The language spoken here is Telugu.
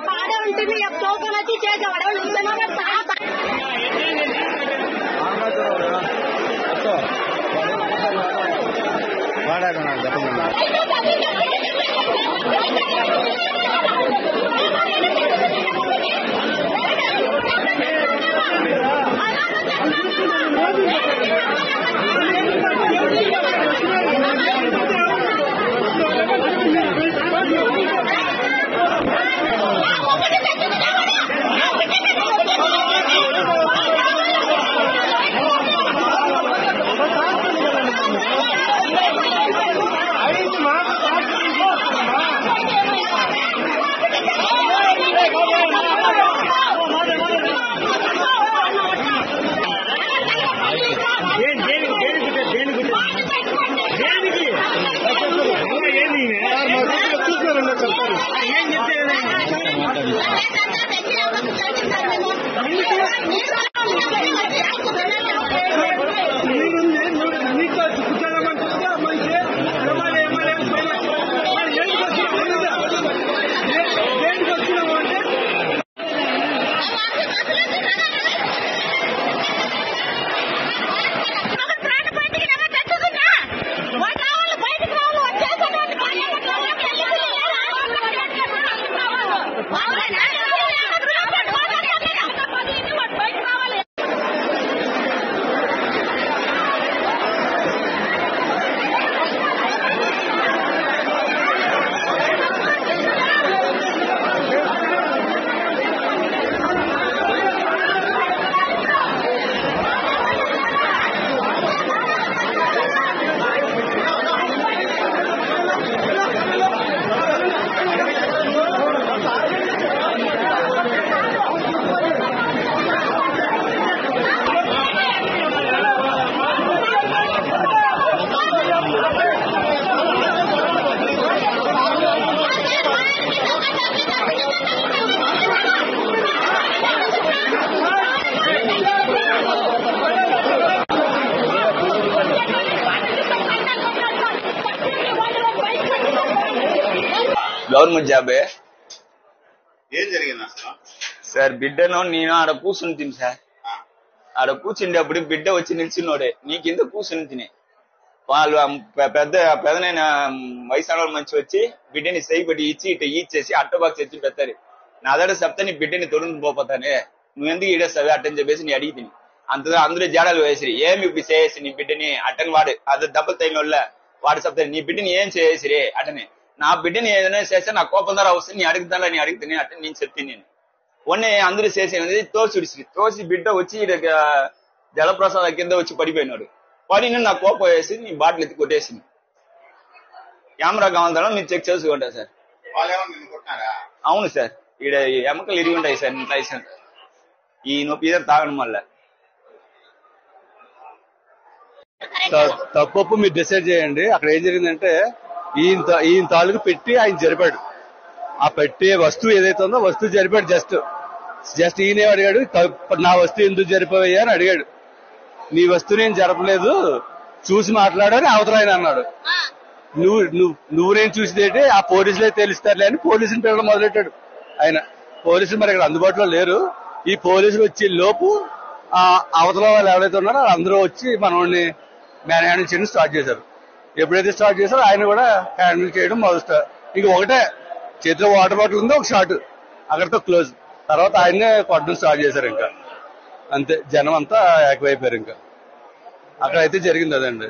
పాడే ఉంటుంది తోపనొచ్చి చేసేవాడు గవర్నమెంట్ జాబే. ఏం జరిగింది అసలు? సార్ బిడ్డను నేను ఆడ కూర్చుని తిని సార్, ఆడ కూర్చుండేప్పుడు బిడ్డ వచ్చి నిల్చున్నాడే నీ కింద కూర్చుని తిని వాళ్ళు పెద్దనైన వయసు మంచి వచ్చి బిడ్డని సైబడి ఇచ్చి ఇట్లా ఇచ్చేసి అట్టబాక్స్ తెచ్చి పెడతారు. నా దగ్గర చెప్తే నీ బిడ్డని తొడుగు పోతానే నువ్వెందుకు ఈడేస్తావే అట్టని చెప్పేసి నీ అడిగి తిని అందులో జాడాలు వేసిరి ఏమి ఇప్పుడు చేసి నీ బిడ్డని అట్టని వాడు అది దెబ్బలు తగిన వాళ్ళ వాడు చెప్తారు నీ బిడ్డని ఏం చేసిరే అటని. నా బిడ్డని ఏదైనా చేస్తే నా కోపం ద్వారా వస్తుంది నీ అడుగుతాను నీ అడుగుతాను అంటే నేను చెప్తాను. నేను మొన్న అందరూ చేసేది తోసి బిడ్డ వచ్చి జలప్రసాద కింద వచ్చి పడిపోయినాడు. పడి నా కోపం వేసి నీ బాటిల్ ఎత్తి కొట్టేసింది. కెమెరా కావాలంటే మీరు చెక్ చేసుకుంటా సార్. అవును సార్, ఈడ ఎముకలు ఇరిగి ఉంటాయి సార్. ఇంత ఈ నొప్పి ఇద్దరు తాగడం వల్ల. తప్పొప్పు మీరు డిసైడ్ చేయండి. అక్కడ ఏం జరిగిందంటే ఈయన తాలూకు పెట్టి ఆయన జరిపాడు. ఆ పెట్టే వస్తువు ఏదైతే ఉందో వస్తువు జరిపాడు. జస్ట్ ఈయన అడిగాడు నా వస్తువు ఎందుకు జరిపావయ్యా అని అడిగాడు. నీ వస్తువు నేను జరపలేదు చూసి మాట్లాడని అవతల ఆయన అన్నాడు. నువ్వు నేను చూసేదేంటి ఆ పోలీసులే తెలుస్తారులే అని పోలీసుని పిల్లలు మొదలెట్టాడు ఆయన. పోలీసులు మరి ఇక్కడ అందుబాటులో లేరు. ఈ పోలీసులు వచ్చే లోపు ఆ అవతల వాళ్ళు ఎవరైతే ఉన్నారో అందరూ వచ్చి మనల్ని మ్యాన్ హ్యాండిల్ చేయడం స్టార్ట్ చేశారు. ఎప్పుడైతే స్టార్ట్ చేశారో ఆయన కూడా హ్యాండిల్ చేయడం మొదలుస్తారు. ఇంక ఒకటే చేతిలో వాటర్ బాటిల్ ఉంది, ఒక షాట్, అక్కడితో క్లోజ్. తర్వాత ఆయన్నే కొట్టడం స్టార్ట్ చేశారు. ఇంకా అంతే, జనం అంతా ఏకమైపోయారు. ఇంకా అక్కడైతే జరిగింది అదండి.